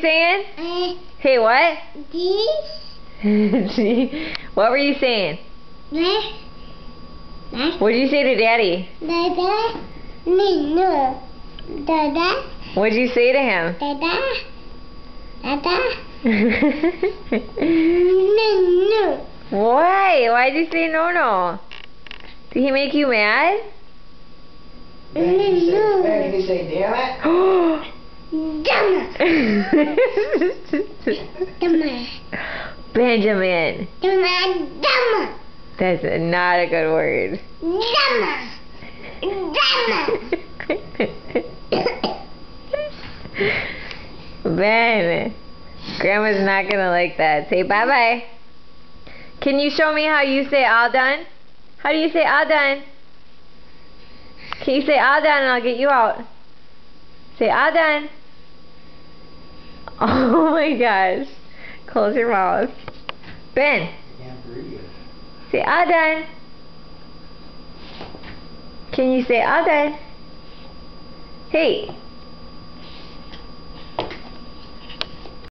saying? Hey, what? What were you saying? What did you say to Daddy? What did you say to him? Why? Why did you say no? Did he make you mad? Can you say damn it? Benjamin. That's not a good word. Ben, Grandma's not gonna like that. Say bye-bye. Can you show me how you say all done? How do you say all done? Can you say all done and I'll get you out? Say all done. Oh my gosh. Close your mouth. Ben. Can't breathe. Say all done. Can you say all done? Hey.